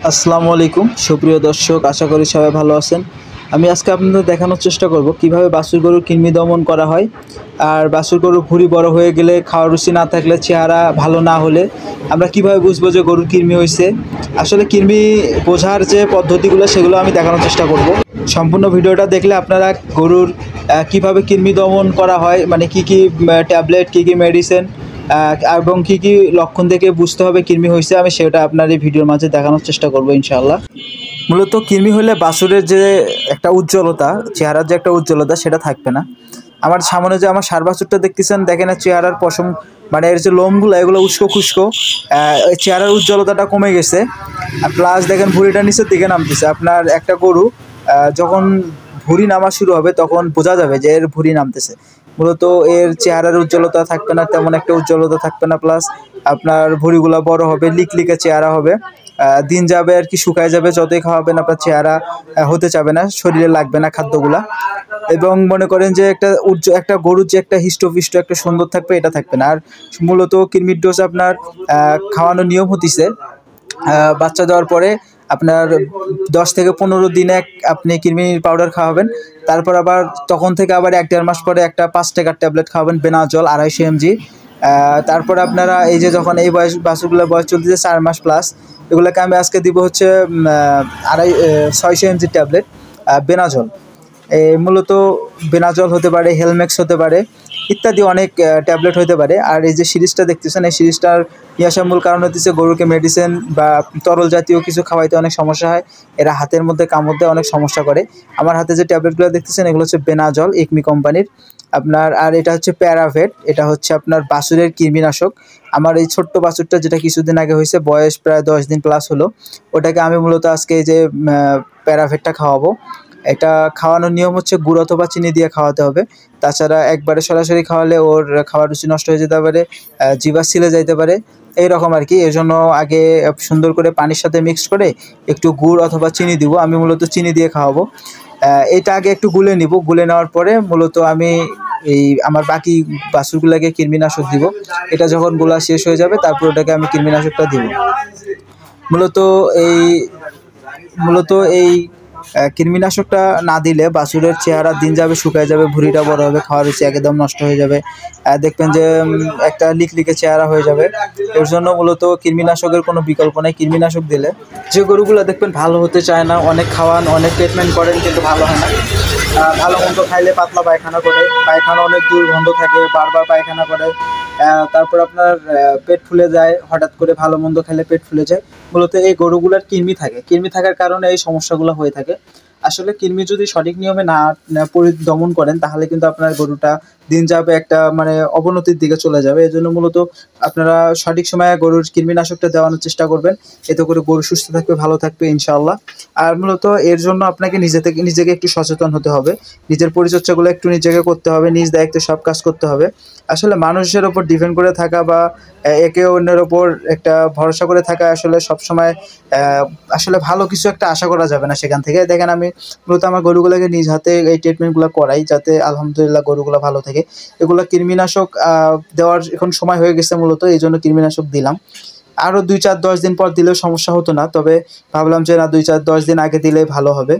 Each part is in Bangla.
আসসালামু আলাইকুম সুপ্রিয় দর্শক, আশা করি সবাই ভালো আছেন। আমি আজকে আপনাদের দেখানোর চেষ্টা করব কিভাবে বাছুর গরুর কৃমি দমন করা হয়। আর বাছুর গরুর ভুঁড়ি বড় হয়ে গেলে, খাওয়ার রুচি না থাকলে, চেহারা ভালো না হলে আমরা কিভাবে বুঝবো যে গরুর কৃমি হয়েছে। আসলে কৃমি বোঝার যে পদ্ধতিগুলো সেগুলো আমি দেখানোর চেষ্টা করব। সম্পূর্ণ ভিডিওটা দেখলে আপনারা গরুর কিভাবে কৃমি দমন করা হয়, মানে কি কি ট্যাবলেট, কি কি মেডিসিন এবং কি কি লক্ষণ থেকে বুঝতে হবে কৃমি হয়েছে, আমি সেটা আপনার এই ভিডিওর মাঝে দেখানোর চেষ্টা করব ইনশাআল্লাহ। মূলত কৃমি হলে বাছুরের যে একটা উজ্জ্বলতা, চেহারার যে একটা উজ্জ্বলতা, সেটা থাকবে না। আমার সামনে যে আমার ষাঁড় বাছুরটা দেখতেছেন, দেখেন চেহারার পশম, মানে এর যে লোমগুলো, এগুলো উস্কো খুস্কো, চেহারার উজ্জ্বলতাটা কমে গেছে। প্লাস দেখেন ভুঁড়িটা নিচের দিকে নামতেছে। আপনার একটা গরু যখন ভুঁড়ি নামা শুরু হবে তখন বোঝা যাবে যে এর ভুঁড়ি নামতেছে। মূলত এর চেহারার উজ্জ্বলতা থাকবে না, তেমন একটা উজ্জ্বলতা থাকবে না। প্লাস আপনার ভুঁড়িগুলো বড় হবে, লিকলিকে চেহারা হবে। দিন যাবে আর কি, শুকায় যাবে, যতই খাওয়াবেন আপনার চেহারা হতে চাবে না, শরীরে লাগবে না খাদ্যগুলা। এবং মনে করেন যে একটা গরুর যে একটা হিষ্টপিষ্ট, একটা সুন্দর থাকবে, এটা থাকবে না। আর মূলত কৃমির ডোজ আপনার খাওয়ানোর নিয়ম হতিছে বাচ্চা দেওয়ার পরে আপনার 10 থেকে 15 দিনে আপনি কৃমির পাউডার খাওয়াবেন। তারপর আবার তখন থেকে আবার 1-1.5 মাস পরে একটা 5 টাকার ট্যাবলেট খাওয়াবেন, বেনাজল 250 mg। তারপর আপনারা এই যে যখন এই বাছুরগুলোর বয়স চলতেছে 4 মাস প্লাস, এগুলোকে আমি আজকে দিব হচ্ছে 600 mg ট্যাবলেট বেনাজল। মূলত বেনাজল হতে পারে, হেলমেক্স হতে পারে, ইত্যাদি অনেক ট্যাবলেট হতে পারে। আর এই যে সিরিজটা দেখতেছেন, এই সিরিজটার নিয়ে আসার মূল কারণ হচ্ছে গরুকে মেডিসিন বা তরল জাতীয় কিছু খাওয়াইতে অনেক সমস্যা হয়। এরা হাতের মধ্যে কামড় দেয়, অনেক সমস্যা করে। আমার হাতে যে ট্যাবলেটগুলো দেখতেছেন, এগুলো হচ্ছে বেনাজল, একমি কোম্পানির আপনার। আর এটা হচ্ছে প্যারাভেট, এটা হচ্ছে আপনার বাছুরের কৃমিনাশক। আমার এই ছোট্ট বাছুরটা, যেটা কিছুদিন আগে হয়েছে, বয়স প্রায় 10 দিন প্লাস হলো, ওটাকে আমি মূলত আজকে এই যে প্যারাভেটটা খাওয়াবো। এটা খাওয়ানোর নিয়ম হচ্ছে গুড় অথবা চিনি দিয়ে খাওয়াতে হবে। তাছাড়া একবারে সরাসরি খাওয়ালে ওর খাওয়ার রুচি নষ্ট হয়ে যেতে পারে, জিভা ছিলে যাইতে পারে, এইরকম আর কি। এর জন্য আগে সুন্দর করে পানির সাথে মিক্সড করে একটু গুড় অথবা চিনি দিব। আমি মূলত চিনি দিয়ে খাওয়াবো। এটা আগে একটু গুলে নিব। গুলে নেওয়ার পরে মূলত আমি এই আমার বাকি বাছুরগুলোকে কৃমিনাশক দিব। এটা যখন গোলা শেষ হয়ে যাবে, তারপর ওটাকে আমি কৃমিনাশকটা দিব। মূলত এই মূলত এই কৃমিনাশকটা না দিলে বাছুরের চেহারা দিন যাবে, শুকায় যাবে, ভুঁড়িটা বড় হবে, খাওয়ার রুচি একদম নষ্ট হয়ে যাবে। দেখবেন যে একটা লিকলিকে চেহারা হয়ে যাবে। এর জন্য মূলত কৃমিনাশকের কোনো বিকল্প নেই। কৃমিনাশক দিলে যে গরুগুলো দেখবেন ভালো হতে চায় না, অনেক খাওয়ান, অনেক ট্রিটমেন্ট করেন, কিন্তু ভালো হয় না। ভালো মন্দ খাইলে পাতলা পায়খানা করে, পায়খানা অনেক দুর্গন্ধ থাকে, বারবার পায়খানা করে। তারপর আপনার পেট ফুলে যায়, হঠাৎ করে ভালো মন্দ খেলে পেট ফুলে যায়। মূলত এই গরুগুলার কৃমি থাকে, কৃমি থাকার কারণে এই সমস্যাগুলো হয়ে থাকে। আসলে কৃমি যদি সঠিক নিয়মে না দমন করেন, তাহলে কিন্তু আপনার গরুটা দিন যাবে একটা মানে অবনতির দিকে চলে যাবে। এই জন্য মূলত আপনারা সঠিক সময়ে গরুর কৃমিনাশকটা দেওয়ানোর চেষ্টা করবেন। এতে করে গরু সুস্থ থাকবে, ভালো থাকবে ইনশাআল্লাহ। আর মূলত এর জন্য আপনাকে নিজেকে একটু সচেতন হতে হবে। নিজের পরিচর্যাগুলো একটু নিজেকে করতে হবে, নিজ দায়িত্বে সব কাজ করতে হবে। আসলে মানুষের ওপর ডিপেন্ড করে থাকা বা একে অন্যের ওপর একটা ভরসা করে থাকা আসলে সবসময় আসলে ভালো কিছু একটা আশা করা যাবে না সেখান থেকে। দেখেন আমি মূলত আমার গরুগুলোকে নিজ হাতে এই ট্রিটমেন্টগুলো করাই, যাতে আলহামদুলিল্লাহ গরুগুলো ভালো থাকে। এগুলো কৃমিনাশক দেওয়ার এখন সময় হয়ে গেছে, মূলত এই জন্য কৃমিনাশক দিলাম। আরও 2-4-10 দিন পর দিলেও সমস্যা হতো না, তবে ভাবলাম যে না, 2-4-10 দিন আগে দিলে ভালো হবে।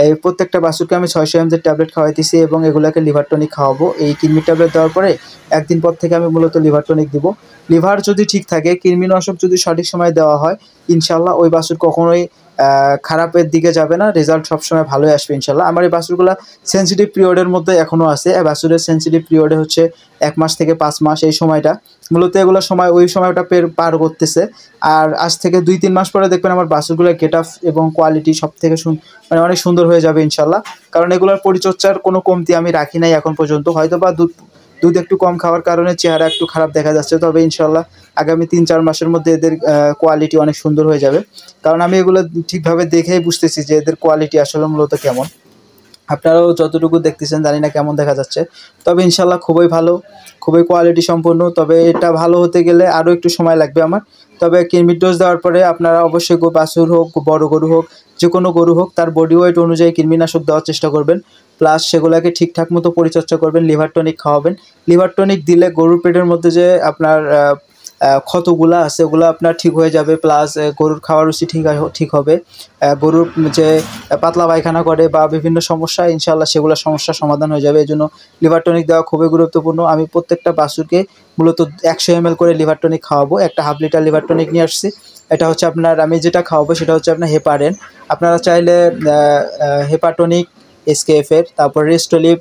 এই প্রত্যেকটা বাছুরকে আমি 600 mg ট্যাবলেট খাওয়াইতেছি এবং এগুলোকে লিভার টনিক খাওয়াবো। এই কৃমির ট্যাবলেট দেওয়ার পরে একদিন পর থেকে আমি মূলত লিভার টনিক দিব। লিভার যদি ঠিক থাকে, কৃমিনাশক যদি সঠিক সময় দেওয়া হয়, ইনশাল্লাহ ওই বাছুর কখনোই খারাপের দিকে যাবে না, রেজাল্ট সবসময় ভালোই আসবে ইনশাল্লাহ। আমার এই বাছুরগুলো সেন্সিটিভ পিরিয়ডের মধ্যে এখনও আছে। বাছুরের সেন্সিটিভ পিরিয়ডে হচ্ছে 1 মাস থেকে 5 মাস, এই সময়টা মূলত এগুলো সময় ওই সময়টা পার করতেছে। আর আজ থেকে 2-3 মাস পরে দেখবেন আমার বাছুরগুলোর গেট আপ এবং কোয়ালিটি সব থেকে মানে অনেক সুন্দর হয়ে যাবে ইনশাল্লাহ। কারণ এগুলোর পরিচর্যার কোনো কমতি আমি রাখি নাই এখন পর্যন্ত। হয়তো বা দুধ একটু কম খাওয়ার কারণে চেহারা একটু খারাপ দেখা যাচ্ছে, তবে ইনশাল্লাহ আগামী 3-4 মাসের মধ্যে এদের কোয়ালিটি অনেক সুন্দর হয়ে যাবে। কারণ আমি এগুলো ঠিকভাবে দেখেই বুঝতেছি যে এদের কোয়ালিটি আসলে মূলত কেমন। আপনারাও যতটুকু দেখতেছেন জানি না কেমন দেখা যাচ্ছে, তবে ইনশাল্লাহ খুবই ভালো, খুবই কোয়ালিটি সম্পন্ন। তবে এটা ভালো হতে গেলে আরও একটু সময় লাগবে আমার। তবে কৃমির ডোজ দেওয়ার পরে আপনারা অবশ্যই বাছুর হোক, বড় গরু হোক, যে কোনো গরু হোক, তার বডি ওয়েট অনুযায়ী কৃমিনাশক দেওয়ার চেষ্টা করবেন। প্লাস সেগুলোকে ঠিকঠাক মতো পরিচর্যা করবেন, লিভার টনিক খাওয়াবেন। লিভার টনিক দিলে গরুর পেটের মধ্যে যে আপনার ক্ষতগুলো আছে ওগুলো আপনার ঠিক হয়ে যাবে, প্লাস গরুর খাওয়ার রুচি ঠিক হবে। গরুর যে পাতলা পায়খানা করে বা বিভিন্ন সমস্যা ইনশাআল্লাহ সেগুলো সমস্যার সমাধান হয়ে যাবে। এই জন্য লিভার টনিক দেওয়া খুবই গুরুত্বপূর্ণ। আমি প্রত্যেকটা বাছুরকে মূলত 100 ml করে লিভার টনিক খাওয়াবো। একটা হাফ লিটার লিভার টনিক নিয়ে আসছি। এটা হচ্ছে আপনার, আমি যেটা খাওয়াবো সেটা হচ্ছে আপনার হেপারেন। আপনারা চাইলে হেপাটনিক এসকেএফের, তারপর রেস্টোলিভ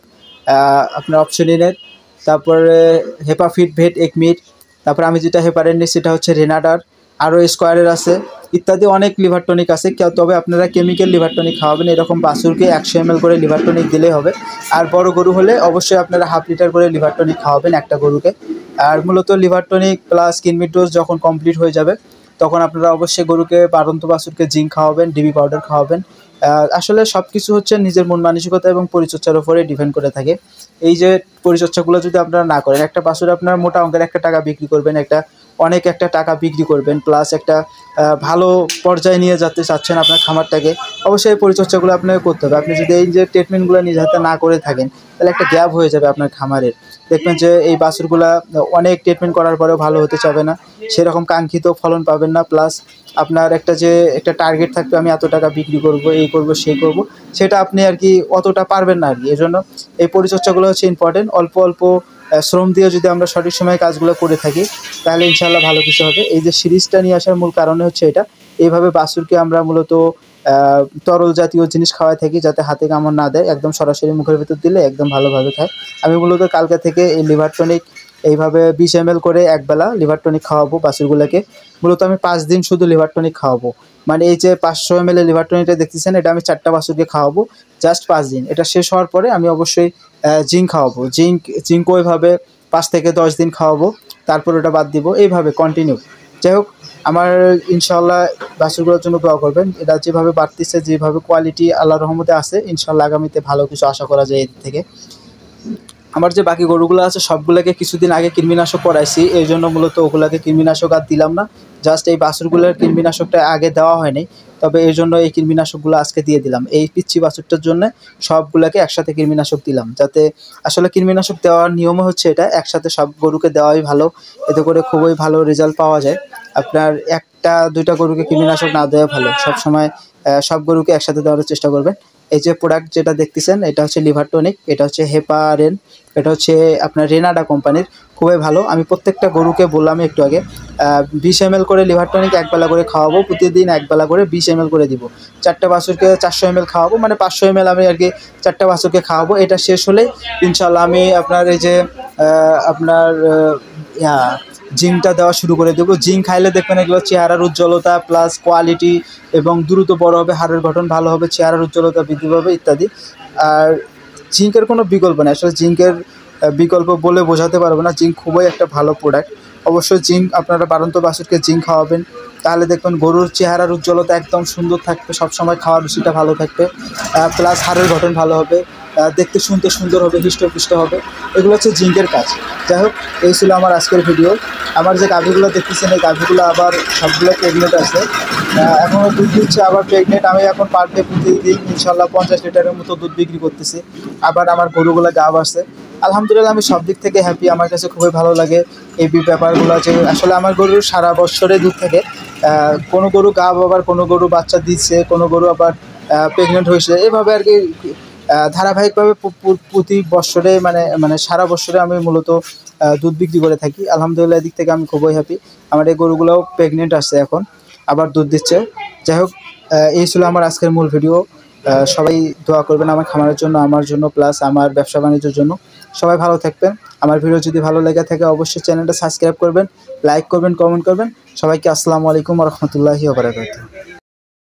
আপনার অপশনিনের, তারপরে হেপাফিট ভেট একমিট, তারপর আমি যেটা হেপারেন নিই সেটা হচ্ছে রেনাডার, আরও স্কোয়ারের আছে ইত্যাদি অনেক লিভার টনিক আছে। তবে আপনারা কেমিক্যাল লিভার টনিক খাওয়াবেন। এরকম বাছুরকে 100 ml করে লিভার টনিক দিলেই হবে। আর বড় গরু হলে অবশ্যই আপনারা হাফ লিটার করে লিভার টনিক খাওয়াবেন একটা গরুকে। আর মূলত liver tonic plus kidney dose যখন কমপ্লিট হয়ে যাবে তখন আপনারা অবশ্যই গরুকে বাড়ন্ত বাছুরকে জিঙ্ক খাওয়াবেন, ডিবি পাউডার খাওয়াবেন। আসলে সব কিছু হচ্ছে নিজের মন মানসিকতা এবং পরিচর্যার উপরে ডিপেন্ড করে থাকে। এই যে পরিচর্যাগুলো যদি আপনারা না করেন, একটা বাছুর আপনার মোটা অঙ্কের একটা টাকা বিক্রি করবেন, অনেক একটা টাকা বিক্রি করবেন, প্লাস একটা ভালো পর্যায়ে নিয়ে যেতে চাচ্ছেন আপনার খামারটাকে, অবশ্যই এই পরিচর্যাগুলো আপনাকে করতে হবে। আপনি যদি এই যে ট্রিটমেন্টগুলো নিজ হাতে না করে থাকেন তাহলে একটা গ্যাপ হয়ে যাবে আপনার খামারের। দেখবেন যে এই বাছুরগুলা অনেক ট্রিটমেন্ট করার পরেও ভালো হতে চাবে না, সেরকম কাঙ্ক্ষিত ফলন পাবেন না। প্লাস আপনার একটা টার্গেট থাকবে, আমি এত টাকা বিক্রি করব, এই করব সেই করব, সেটা আপনি আর কি অতটা পারবেন না আর কি। এই জন্য এই পরিচর্যাগুলো হচ্ছে ইম্পর্টেন্ট। অল্প অল্প শ্রম দিয়ে যদি আমরা সঠিক সময়ে কাজগুলো করে থাকি তাহলে ইনশাআল্লাহ ভালো কিছু হবে। এই যে সিরিজটা নিয়ে আসার মূল কারণে হচ্ছে এটা। এইভাবে বাছুরকে আমরা মূলত তরল জাতীয় জিনিস খাওয়াই থাকি যাতে হাতে কামড় না দেয়, একদম সরাসরি মুখের ভিতর দিলে একদম ভালোভাবে খায়। আমি মূলত কালকে থেকে এই লিভার টনিক এইভাবে 20 ml করে একবেলা লিভার টনিক খাওয়াবো বাছুরগুলোকে। মূলত আমি 5 দিন শুধু লিভার টনিক খাওয়াবো। মানে এই যে 500 ml লিভার টনিকটা দেখতেছেন, এটা আমি 4টা বাছুরকে খাওয়াবো জাস্ট 5 দিন। এটা শেষ হওয়ার পরে আমি অবশ্যই জিঙ্ক খাওয়াবো। জিঙ্ক ওইভাবে 5 থেকে 10 দিন খাওয়াবো, তারপর ওটা বাদ দিব, এইভাবে কন্টিনিউ। যাই হোক, আমার ইনশাআল্লাহ বাছুরগুলোর জন্য দোয়া করবেন। এটা যেভাবে বাড়তেছে, যেভাবে কোয়ালিটি আল্লাহর রহমতে আছে, ইনশাআল্লাহ আগামীতে ভালো কিছু আশা করা যায় এর থেকে। আমার যে বাকি গরুগুলো আছে সবগুলোকে কিছুদিন আগে কৃমিনাশক করাইছি, এই জন্য মূলত ওগুলোকে কৃমিনাশক আর দিলাম না। জাস্ট এই বাছুরগুলোর কৃমিনাশকটা আগে দেওয়া হয়নি, তবে এই জন্য এই কৃমিনাশকগুলো আজকে দিয়ে দিলাম। এই পিচ্ছি বাছুরটার জন্য সবগুলোকে একসাথে কৃমিনাশক দিলাম, যাতে আসলে কৃমিনাশক দেওয়ার নিয়ম হচ্ছে এটা, একসাথে সব গরুকে দেওয়াই ভালো। এতে করে খুবই ভালো রেজাল্ট পাওয়া যায়। আপনার 1-2টা গরুকে কৃমিনাশক না দেওয়া ভালো। সবসময় সব গরুকে একসাথে দেওয়ার চেষ্টা করবেন। এই যে প্রোডাক্ট যেটা দেখতেছেন এটা হচ্ছে লিভার টনিক, এটা হচ্ছে হেপারেন, এটা হচ্ছে আপনার রেনাডা কোম্পানির, খুবই ভালো। আমি প্রত্যেকটা গরুকে বললাম একটু আগে 20 ml করে লিভার টনিক একবেলা করে খাওয়াবো, প্রতিদিন একবেলা করে 20 ml করে দিব। 4টা বাছুরকে 400 ml খাওয়াবো, মানে 500 ml আমি আর কি 4টা বাছুরকে খাওয়াবো। এটা শেষ হলে ইনশাআল্লাহ আমি আপনার এই যে আপনার জিঙ্কটা দেওয়া শুরু করে দেবো। জিঙ্ক খাইলে দেখবেন এগুলো চেহারার উজ্জ্বলতা প্লাস কোয়ালিটি এবং দ্রুত বড় হবে, হাড়ের গঠন ভালো হবে, চেহারার উজ্জ্বলতা বৃদ্ধি পাবে ইত্যাদি। আর জিঙ্কের কোনো বিকল্প নেই, আসলে জিঙ্কের বিকল্প বলে বোঝাতে পারবো না। জিঙ্ক খুবই একটা ভালো প্রোডাক্ট। অবশ্যই জিঙ্ক আপনারা বাড়ন্ত বাছুরকে জিঙ্ক খাওয়াবেন, তাহলে দেখবেন গরুর চেহারার উজ্জ্বলতা একদম সুন্দর থাকবে, সবসময় খাওয়ার রুচিটা ভালো থাকবে, প্লাস হাড়ের গঠন ভালো হবে, দেখতে শুনতে সুন্দর হবে, হৃষ্টপুষ্ট হবে। এগুলো হচ্ছে জিঙ্কের কাজ। যাই হোক, এই ছিল আমার আজকের ভিডিও। আমার যে গাভীগুলো দেখতেছেন এই গাভীগুলো আবার সবগুলো প্রেগনেন্ট আছে, এখনও দুধ দিচ্ছে, আবার প্রেগনেন্ট। আমি এখন পার ডে প্রতিদিন ইনশাল্লাহ 50 লিটারের মতো দুধ বিক্রি করতেছি। আবার আমার গরুগুলো গাভ আছে। আলহামদুলিল্লাহ আমি সব দিক থেকে হ্যাপি। আমার কাছে খুবই ভালো লাগে এই ব্যাপারগুলো, যে আসলে আমার গরুর সারা বছরে দুধ থাকে। কোনো গরু গাভ, আবার কোনো গরু বাচ্চা দিচ্ছে, কোনো গরু আবার প্রেগনেন্ট হয়েছে, এভাবে আর কি ধারাবাহিকভাবে প্রতি বছরে মানে সারা বছরে আমি মূলত দুধ বিক্রি করে থাকি। আলহামদুলিল্লাহ এদিক থেকে আমি খুবই হ্যাপি। আমার এই গরুগুলোও প্রেগনেন্ট আসছে, এখন আবার দুধ দিচ্ছে। যাই হোক, এই ছিল আমার আজকের মূল ভিডিও। সবাই দোয়া করবেন আমার খামারের জন্য, আমার জন্য, প্লাস আমার ব্যবসা বাণিজ্যের জন্য। সবাই ভালো থাকবেন। আমার ভিডিও যদি ভালো লেগে থাকে অবশ্যই চ্যানেলটা সাবস্ক্রাইব করবেন, লাইক করবেন, কমেন্ট করবেন। সবাইকে আসসালামু আলাইকুম ওয়া রাহমাতুল্লাহি ওয়া বারাকাতুহু।